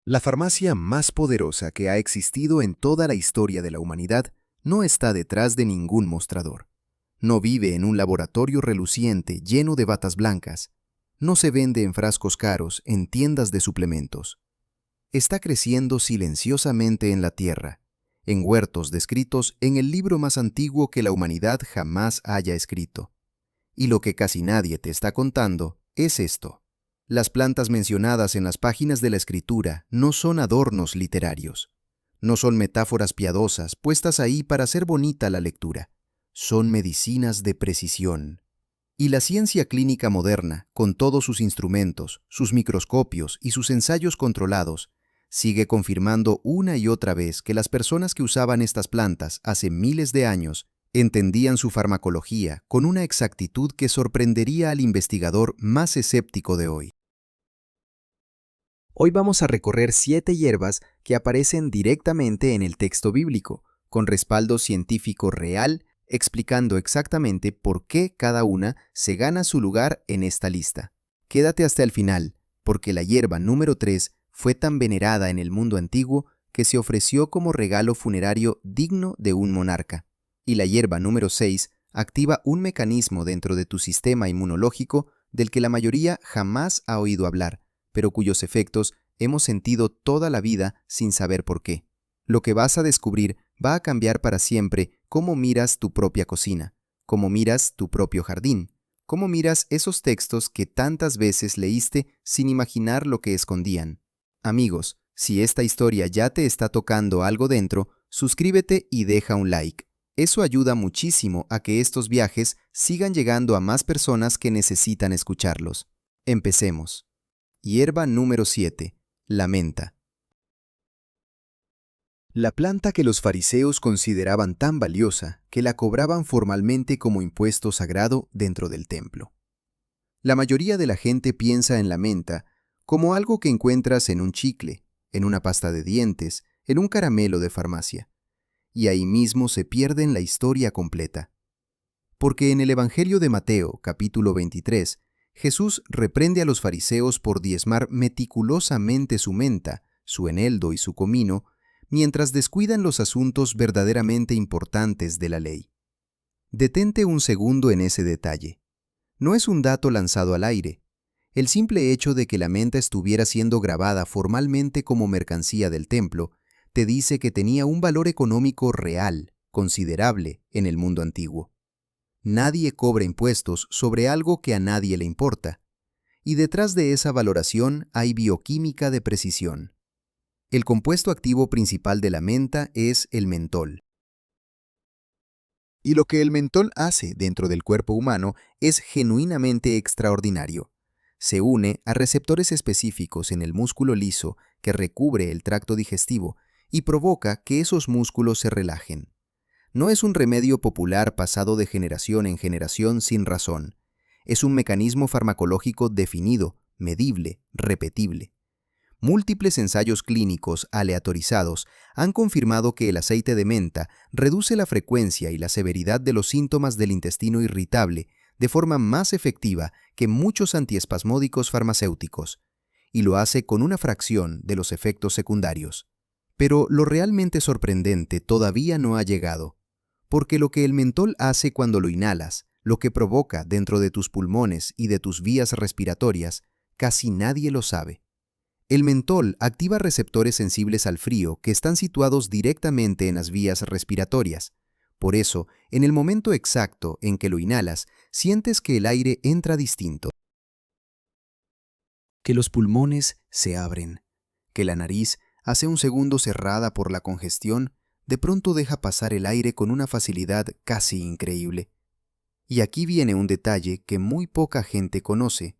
La farmacia más poderosa que ha existido en toda la historia de la humanidad no está detrás de ningún mostrador. No vive en un laboratorio reluciente lleno de batas blancas. No se vende en frascos caros en tiendas de suplementos. Está creciendo silenciosamente en la tierra, en huertos descritos en el libro más antiguo que la humanidad jamás haya escrito. Y lo que casi nadie te está contando es esto. Las plantas mencionadas en las páginas de la Escritura no son adornos literarios. No son metáforas piadosas puestas ahí para hacer bonita la lectura. Son medicinas de precisión. Y la ciencia clínica moderna, con todos sus instrumentos, sus microscopios y sus ensayos controlados, sigue confirmando una y otra vez que las personas que usaban estas plantas hace miles de años entendían su farmacología con una exactitud que sorprendería al investigador más escéptico de hoy. Hoy vamos a recorrer 7 hierbas que aparecen directamente en el texto bíblico, con respaldo científico real, explicando exactamente por qué cada una se gana su lugar en esta lista. Quédate hasta el final, porque la hierba número 3 fue tan venerada en el mundo antiguo que se ofreció como regalo funerario digno de un monarca. Y la hierba número 6 activa un mecanismo dentro de tu sistema inmunológico del que la mayoría jamás ha oído hablar, pero cuyos efectos hemos sentido toda la vida sin saber por qué. Lo que vas a descubrir va a cambiar para siempre cómo miras tu propia cocina, cómo miras tu propio jardín, cómo miras esos textos que tantas veces leíste sin imaginar lo que escondían. Amigos, si esta historia ya te está tocando algo dentro, suscríbete y deja un like. Eso ayuda muchísimo a que estos viajes sigan llegando a más personas que necesitan escucharlos. Empecemos. Hierba número 7. La menta. La planta que los fariseos consideraban tan valiosa que la cobraban formalmente como impuesto sagrado dentro del templo. La mayoría de la gente piensa en la menta como algo que encuentras en un chicle, en una pasta de dientes, en un caramelo de farmacia. Y ahí mismo se pierden la historia completa. Porque en el Evangelio de Mateo, capítulo 23, Jesús reprende a los fariseos por diezmar meticulosamente su menta, su eneldo y su comino, mientras descuidan los asuntos verdaderamente importantes de la ley. Detente un segundo en ese detalle. No es un dato lanzado al aire. El simple hecho de que la menta estuviera siendo grabada formalmente como mercancía del templo te dice que tenía un valor económico real, considerable, en el mundo antiguo. Nadie cobra impuestos sobre algo que a nadie le importa, y detrás de esa valoración hay bioquímica de precisión. El compuesto activo principal de la menta es el mentol. Y lo que el mentol hace dentro del cuerpo humano es genuinamente extraordinario. Se une a receptores específicos en el músculo liso que recubre el tracto digestivo y provoca que esos músculos se relajen. No es un remedio popular pasado de generación en generación sin razón. Es un mecanismo farmacológico definido, medible, repetible. Múltiples ensayos clínicos aleatorizados han confirmado que el aceite de menta reduce la frecuencia y la severidad de los síntomas del intestino irritable de forma más efectiva que muchos antiespasmódicos farmacéuticos, y lo hace con una fracción de los efectos secundarios. Pero lo realmente sorprendente todavía no ha llegado. Porque lo que el mentol hace cuando lo inhalas, lo que provoca dentro de tus pulmones y de tus vías respiratorias, casi nadie lo sabe. El mentol activa receptores sensibles al frío que están situados directamente en las vías respiratorias. Por eso, en el momento exacto en que lo inhalas, sientes que el aire entra distinto, que los pulmones se abren, que la nariz, hace un segundo cerrada por la congestión, de pronto deja pasar el aire con una facilidad casi increíble. Y aquí viene un detalle que muy poca gente conoce.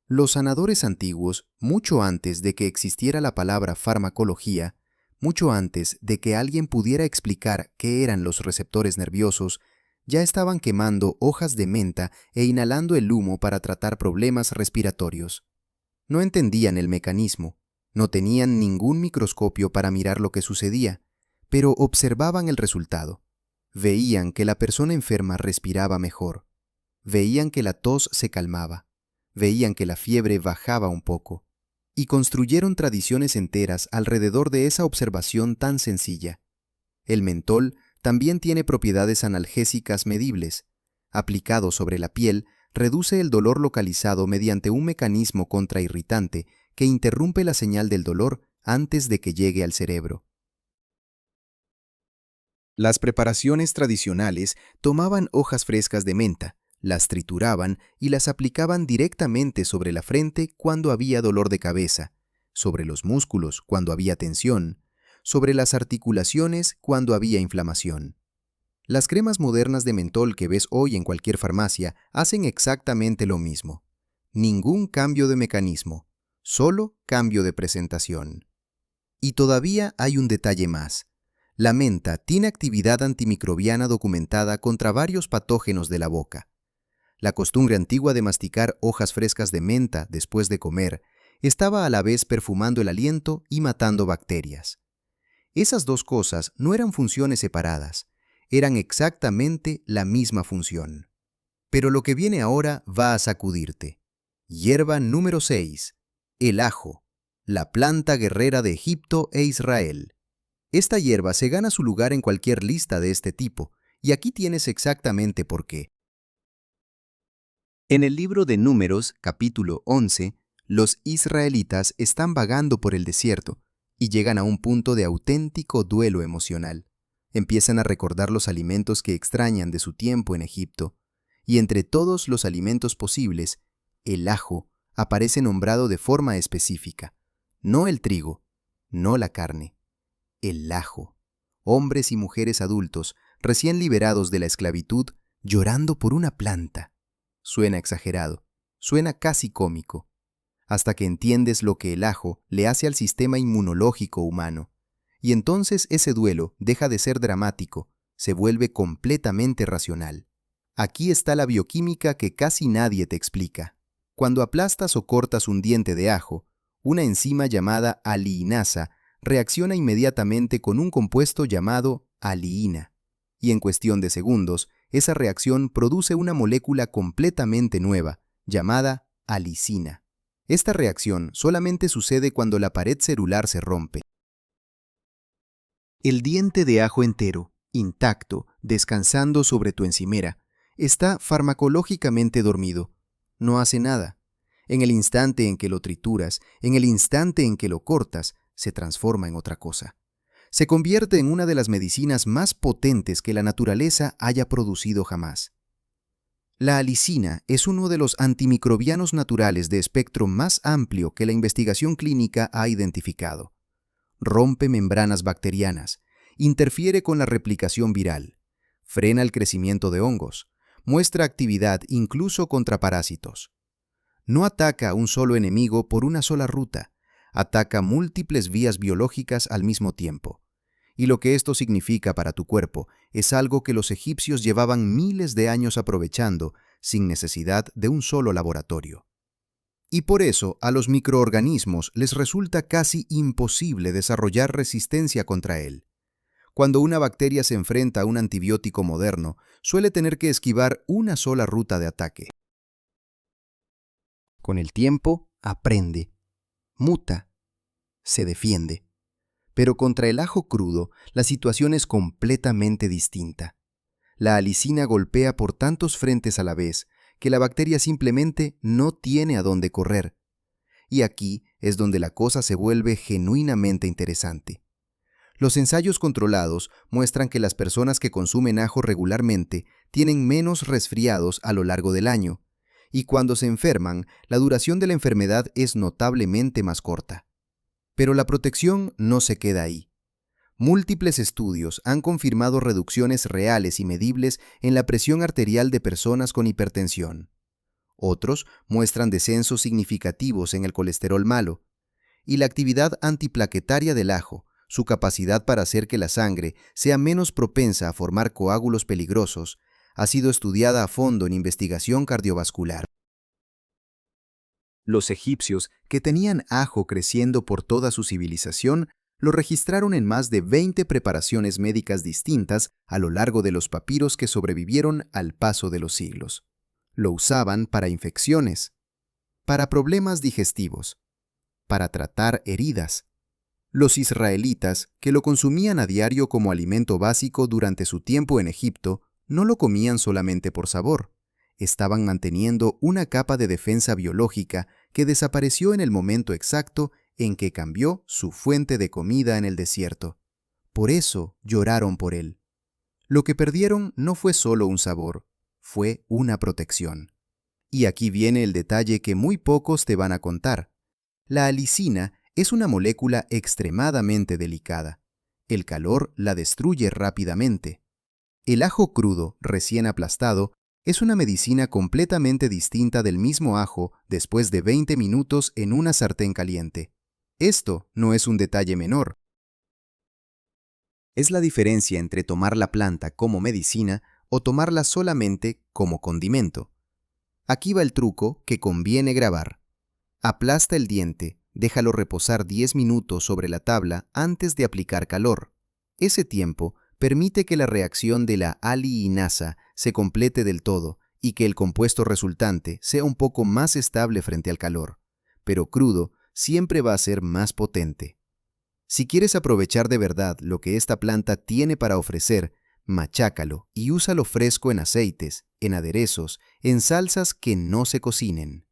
Los sanadores antiguos, mucho antes de que existiera la palabra farmacología, mucho antes de que alguien pudiera explicar qué eran los receptores nerviosos, ya estaban quemando hojas de menta e inhalando el humo para tratar problemas respiratorios. No entendían el mecanismo, no tenían ningún microscopio para mirar lo que sucedía, pero observaban el resultado. Veían que la persona enferma respiraba mejor. Veían que la tos se calmaba. Veían que la fiebre bajaba un poco. y construyeron tradiciones enteras alrededor de esa observación tan sencilla. El mentol también tiene propiedades analgésicas medibles. Aplicado sobre la piel, reduce el dolor localizado mediante un mecanismo contrairritante que interrumpe la señal del dolor antes de que llegue al cerebro. Las preparaciones tradicionales tomaban hojas frescas de menta, las trituraban y las aplicaban directamente sobre la frente cuando había dolor de cabeza, sobre los músculos cuando había tensión, sobre las articulaciones cuando había inflamación. Las cremas modernas de mentol que ves hoy en cualquier farmacia hacen exactamente lo mismo. Ningún cambio de mecanismo, solo cambio de presentación. Y todavía hay un detalle más. La menta tiene actividad antimicrobiana documentada contra varios patógenos de la boca. La costumbre antigua de masticar hojas frescas de menta después de comer estaba a la vez perfumando el aliento y matando bacterias. Esas dos cosas no eran funciones separadas, eran exactamente la misma función. Pero lo que viene ahora va a sacudirte. Hierba número 6. El ajo, la planta guerrera de Egipto e Israel. Esta hierba se gana su lugar en cualquier lista de este tipo, y aquí tienes exactamente por qué. En el libro de Números, capítulo 11, los israelitas están vagando por el desierto y llegan a un punto de auténtico duelo emocional. Empiezan a recordar los alimentos que extrañan de su tiempo en Egipto, y entre todos los alimentos posibles, el ajo aparece nombrado de forma específica. No el trigo, no la carne, el ajo. Hombres y mujeres adultos, recién liberados de la esclavitud, llorando por una planta. Suena exagerado, suena casi cómico, hasta que entiendes lo que el ajo le hace al sistema inmunológico humano. Y entonces ese duelo deja de ser dramático, se vuelve completamente racional. Aquí está la bioquímica que casi nadie te explica. Cuando aplastas o cortas un diente de ajo, una enzima llamada aliinasa reacciona inmediatamente con un compuesto llamado aliina, y en cuestión de segundos, esa reacción produce una molécula completamente nueva, llamada alicina. Esta reacción solamente sucede cuando la pared celular se rompe. El diente de ajo entero, intacto, descansando sobre tu encimera, está farmacológicamente dormido. No hace nada. En el instante en que lo trituras, en el instante en que lo cortas, se transforma en otra cosa. Se convierte en una de las medicinas más potentes que la naturaleza haya producido jamás. La alicina es uno de los antimicrobianos naturales de espectro más amplio que la investigación clínica ha identificado. Rompe membranas bacterianas, interfiere con la replicación viral, frena el crecimiento de hongos, muestra actividad incluso contra parásitos. No ataca a un solo enemigo por una sola ruta, ataca múltiples vías biológicas al mismo tiempo. Y lo que esto significa para tu cuerpo es algo que los egipcios llevaban miles de años aprovechando sin necesidad de un solo laboratorio. Y por eso a los microorganismos les resulta casi imposible desarrollar resistencia contra él. Cuando una bacteria se enfrenta a un antibiótico moderno, suele tener que esquivar una sola ruta de ataque. Con el tiempo, aprende, muta, se defiende. Pero contra el ajo crudo, la situación es completamente distinta. La alicina golpea por tantos frentes a la vez que la bacteria simplemente no tiene a dónde correr. Y aquí es donde la cosa se vuelve genuinamente interesante. Los ensayos controlados muestran que las personas que consumen ajo regularmente tienen menos resfriados a lo largo del año, y cuando se enferman, la duración de la enfermedad es notablemente más corta. Pero la protección no se queda ahí. Múltiples estudios han confirmado reducciones reales y medibles en la presión arterial de personas con hipertensión. Otros muestran descensos significativos en el colesterol malo. Y la actividad antiplaquetaria del ajo, su capacidad para hacer que la sangre sea menos propensa a formar coágulos peligrosos, ha sido estudiada a fondo en investigación cardiovascular. Los egipcios, que tenían ajo creciendo por toda su civilización, lo registraron en más de 20 preparaciones médicas distintas a lo largo de los papiros que sobrevivieron al paso de los siglos. Lo usaban para infecciones, para problemas digestivos, para tratar heridas. Los israelitas, que lo consumían a diario como alimento básico durante su tiempo en Egipto, no lo comían solamente por sabor. Estaban manteniendo una capa de defensa biológica que desapareció en el momento exacto en que cambió su fuente de comida en el desierto. Por eso lloraron por él. Lo que perdieron no fue solo un sabor, fue una protección. Y aquí viene el detalle que muy pocos te van a contar. La alicina es una molécula extremadamente delicada. El calor la destruye rápidamente. El ajo crudo, recién aplastado, es una medicina completamente distinta del mismo ajo después de 20 minutos en una sartén caliente. Esto no es un detalle menor. Es la diferencia entre tomar la planta como medicina o tomarla solamente como condimento. Aquí va el truco que conviene grabar. Aplasta el diente, déjalo reposar 10 minutos sobre la tabla antes de aplicar calor. Ese tiempo permite que la reacción de la aliinasa se complete del todo y que el compuesto resultante sea un poco más estable frente al calor, pero crudo siempre va a ser más potente. Si quieres aprovechar de verdad lo que esta planta tiene para ofrecer, machácalo y úsalo fresco en aceites, en aderezos, en salsas que no se cocinen.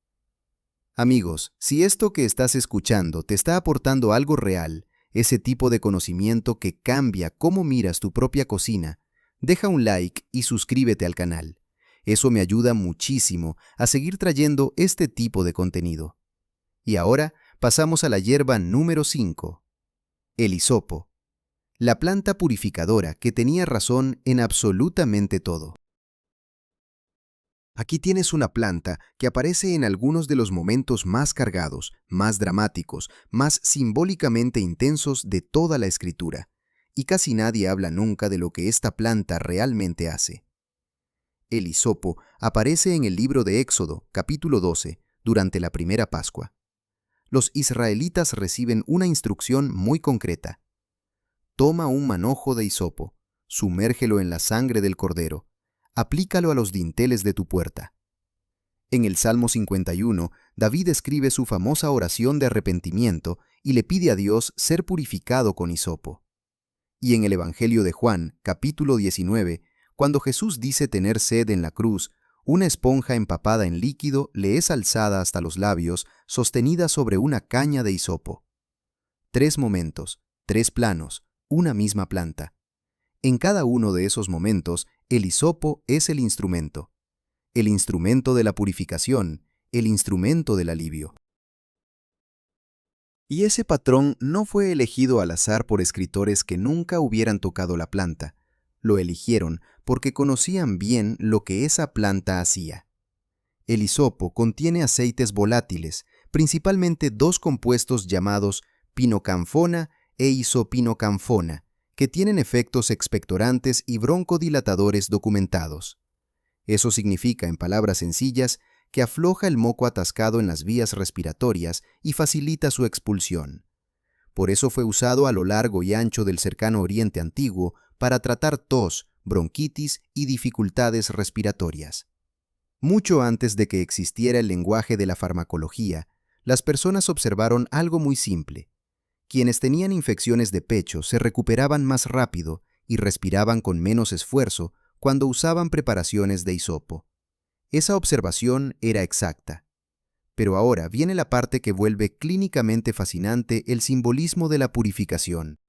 Amigos, si esto que estás escuchando te está aportando algo real, ese tipo de conocimiento que cambia cómo miras tu propia cocina, deja un like y suscríbete al canal. Eso me ayuda muchísimo a seguir trayendo este tipo de contenido. Y ahora pasamos a la hierba número 5. El hisopo. La planta purificadora que tenía razón en absolutamente todo. Aquí tienes una planta que aparece en algunos de los momentos más cargados, más dramáticos, más simbólicamente intensos de toda la escritura, y casi nadie habla nunca de lo que esta planta realmente hace. El hisopo aparece en el libro de Éxodo, capítulo 12, durante la primera Pascua. Los israelitas reciben una instrucción muy concreta. Toma un manojo de hisopo, sumérgelo en la sangre del cordero, aplícalo a los dinteles de tu puerta. En el Salmo 51, David escribe su famosa oración de arrepentimiento y le pide a Dios ser purificado con hisopo. Y en el Evangelio de Juan, capítulo 19, cuando Jesús dice tener sed en la cruz, una esponja empapada en líquido le es alzada hasta los labios, sostenida sobre una caña de hisopo. 3 momentos, 3 planos, una misma planta. En cada uno de esos momentos, el hisopo es el instrumento de la purificación, el instrumento del alivio. Y ese patrón no fue elegido al azar por escritores que nunca hubieran tocado la planta. Lo eligieron porque conocían bien lo que esa planta hacía. El hisopo contiene aceites volátiles, principalmente 2 compuestos llamados pinocanfona e isopinocanfona, que tienen efectos expectorantes y broncodilatadores documentados. Eso significa, en palabras sencillas, que afloja el moco atascado en las vías respiratorias y facilita su expulsión. Por eso fue usado a lo largo y ancho del cercano Oriente Antiguo para tratar tos, bronquitis y dificultades respiratorias. Mucho antes de que existiera el lenguaje de la farmacología, las personas observaron algo muy simple. Quienes tenían infecciones de pecho se recuperaban más rápido y respiraban con menos esfuerzo cuando usaban preparaciones de hisopo. Esa observación era exacta. Pero ahora viene la parte que vuelve clínicamente fascinante el simbolismo de la purificación.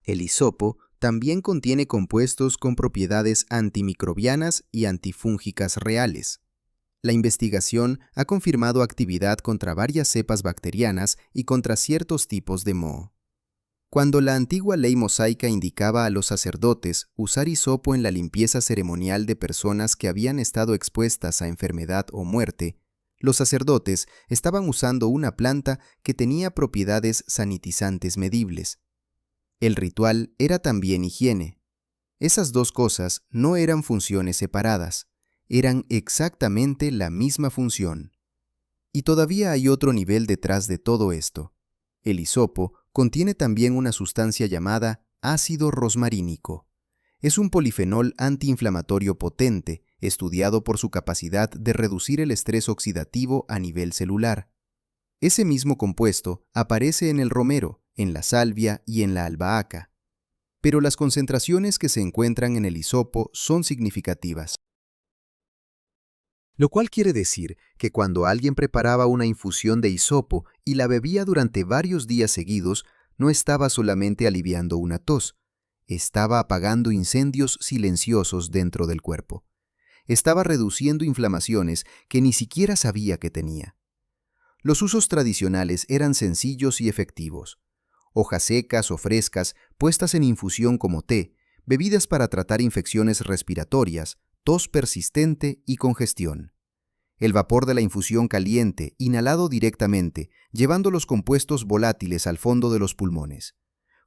El hisopo también contiene compuestos con propiedades antimicrobianas y antifúngicas reales. La investigación ha confirmado actividad contra varias cepas bacterianas y contra ciertos tipos de moho. Cuando la antigua ley mosaica indicaba a los sacerdotes usar hisopo en la limpieza ceremonial de personas que habían estado expuestas a enfermedad o muerte, los sacerdotes estaban usando una planta que tenía propiedades sanitizantes medibles. El ritual era también higiene. Esas 2 cosas no eran funciones separadas, eran exactamente la misma función. Y todavía hay otro nivel detrás de todo esto. El hisopo contiene también una sustancia llamada ácido rosmarínico. Es un polifenol antiinflamatorio potente, estudiado por su capacidad de reducir el estrés oxidativo a nivel celular. Ese mismo compuesto aparece en el romero, en la salvia y en la albahaca, pero las concentraciones que se encuentran en el hisopo son significativas. Lo cual quiere decir que cuando alguien preparaba una infusión de hisopo y la bebía durante varios días seguidos, no estaba solamente aliviando una tos, estaba apagando incendios silenciosos dentro del cuerpo. Estaba reduciendo inflamaciones que ni siquiera sabía que tenía. Los usos tradicionales eran sencillos y efectivos. Hojas secas o frescas puestas en infusión como té, bebidas para tratar infecciones respiratorias, tos persistente y congestión. El vapor de la infusión caliente, inhalado directamente, llevando los compuestos volátiles al fondo de los pulmones.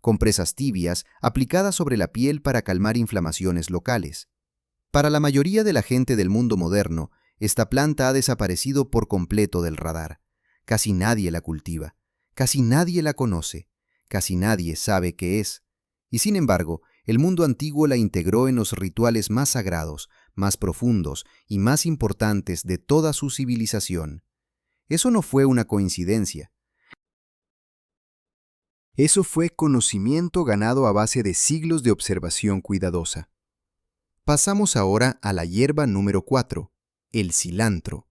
Compresas tibias aplicadas sobre la piel para calmar inflamaciones locales. Para la mayoría de la gente del mundo moderno, esta planta ha desaparecido por completo del radar. Casi nadie la cultiva, casi nadie la conoce, casi nadie sabe qué es. Y sin embargo, el mundo antiguo la integró en los rituales más sagrados, más profundos y más importantes de toda su civilización. Eso no fue una coincidencia. Eso fue conocimiento ganado a base de siglos de observación cuidadosa. Pasamos ahora a la hierba número 4, el cilantro.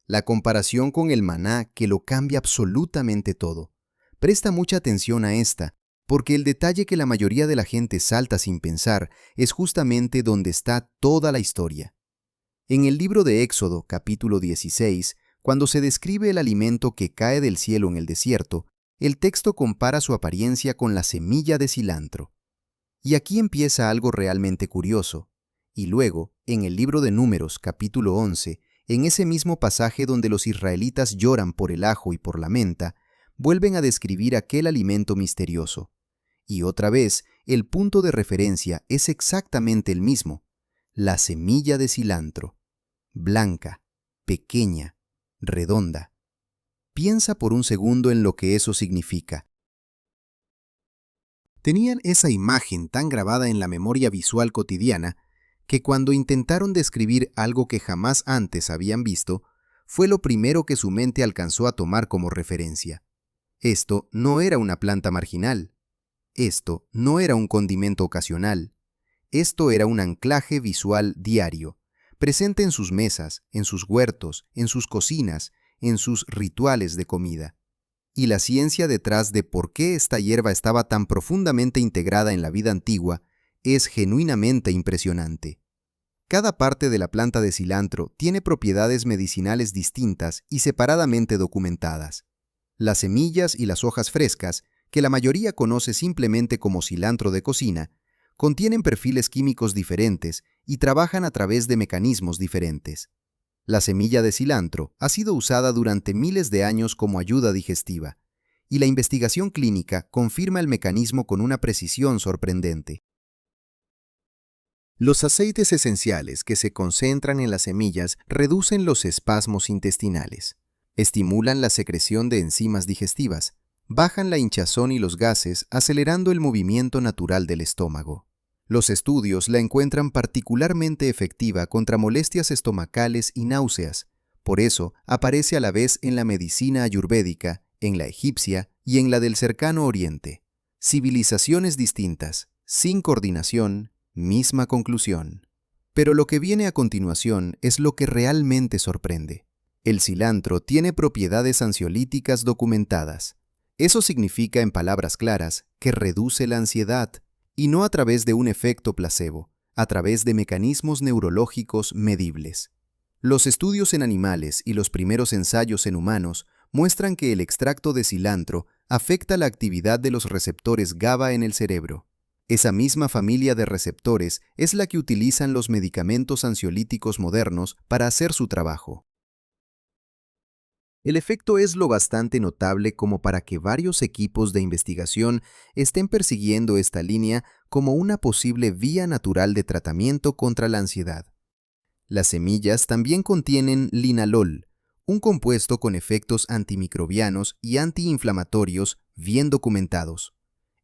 La comparación con el maná que lo cambia absolutamente todo. Presta mucha atención a esta, porque el detalle que la mayoría de la gente salta sin pensar es justamente donde está toda la historia. En el libro de Éxodo, capítulo 16, cuando se describe el alimento que cae del cielo en el desierto, el texto compara su apariencia con la semilla de cilantro. Y aquí empieza algo realmente curioso. Y luego, en el libro de Números, capítulo 11, en ese mismo pasaje donde los israelitas lloran por el ajo y por la menta, vuelven a describir aquel alimento misterioso. Y otra vez, el punto de referencia es exactamente el mismo, la semilla de cilantro, blanca, pequeña, redonda. Piensa por un segundo en lo que eso significa. Tenían esa imagen tan grabada en la memoria visual cotidiana que cuando intentaron describir algo que jamás antes habían visto, fue lo primero que su mente alcanzó a tomar como referencia. Esto no era una planta marginal. Esto no era un condimento ocasional. Esto era un anclaje visual diario, presente en sus mesas, en sus huertos, en sus cocinas, en sus rituales de comida. Y la ciencia detrás de por qué esta hierba estaba tan profundamente integrada en la vida antigua es genuinamente impresionante. Cada parte de la planta de cilantro tiene propiedades medicinales distintas y separadamente documentadas. Las semillas y las hojas frescas, que la mayoría conoce simplemente como cilantro de cocina, contienen perfiles químicos diferentes y trabajan a través de mecanismos diferentes. La semilla de cilantro ha sido usada durante miles de años como ayuda digestiva, y la investigación clínica confirma el mecanismo con una precisión sorprendente. Los aceites esenciales que se concentran en las semillas reducen los espasmos intestinales, estimulan la secreción de enzimas digestivas, bajan la hinchazón y los gases, acelerando el movimiento natural del estómago. Los estudios la encuentran particularmente efectiva contra molestias estomacales y náuseas. Por eso, aparece a la vez en la medicina ayurvédica, en la egipcia y en la del cercano oriente. Civilizaciones distintas, sin coordinación, misma conclusión. Pero lo que viene a continuación es lo que realmente sorprende. El cilantro tiene propiedades ansiolíticas documentadas. Eso significa, en palabras claras, que reduce la ansiedad, y no a través de un efecto placebo, a través de mecanismos neurológicos medibles. Los estudios en animales y los primeros ensayos en humanos muestran que el extracto de cilantro afecta la actividad de los receptores GABA en el cerebro. Esa misma familia de receptores es la que utilizan los medicamentos ansiolíticos modernos para hacer su trabajo. El efecto es lo bastante notable como para que varios equipos de investigación estén persiguiendo esta línea como una posible vía natural de tratamiento contra la ansiedad. Las semillas también contienen linalol, un compuesto con efectos antimicrobianos y antiinflamatorios bien documentados.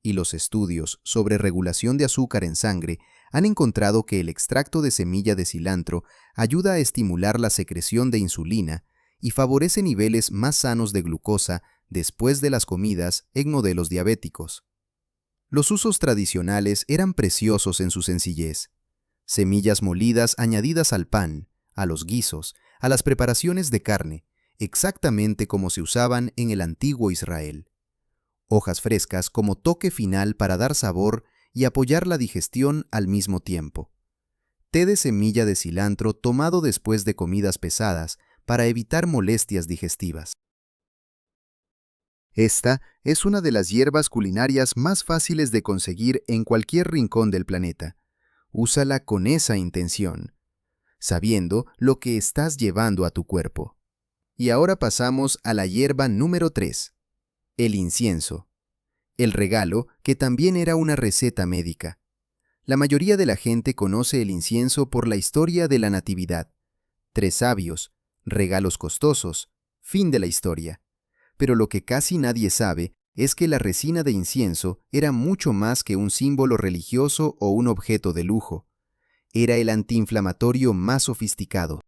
Y los estudios sobre regulación de azúcar en sangre han encontrado que el extracto de semilla de cilantro ayuda a estimular la secreción de insulina y favorece niveles más sanos de glucosa después de las comidas en modelos diabéticos. Los usos tradicionales eran preciosos en su sencillez. Semillas molidas añadidas al pan, a los guisos, a las preparaciones de carne, exactamente como se usaban en el antiguo Israel. Hojas frescas como toque final para dar sabor y apoyar la digestión al mismo tiempo. Té de semilla de cilantro tomado después de comidas pesadas para evitar molestias digestivas. Esta es una de las hierbas culinarias más fáciles de conseguir en cualquier rincón del planeta. Úsala con esa intención, sabiendo lo que estás llevando a tu cuerpo. Y ahora pasamos a la hierba número 3, el incienso. El regalo, que también era una receta médica. La mayoría de la gente conoce el incienso por la historia de la Natividad. 3 sabios, regalos costosos, fin de la historia. Pero lo que casi nadie sabe es que la resina de incienso era mucho más que un símbolo religioso o un objeto de lujo. Era el antiinflamatorio más sofisticado.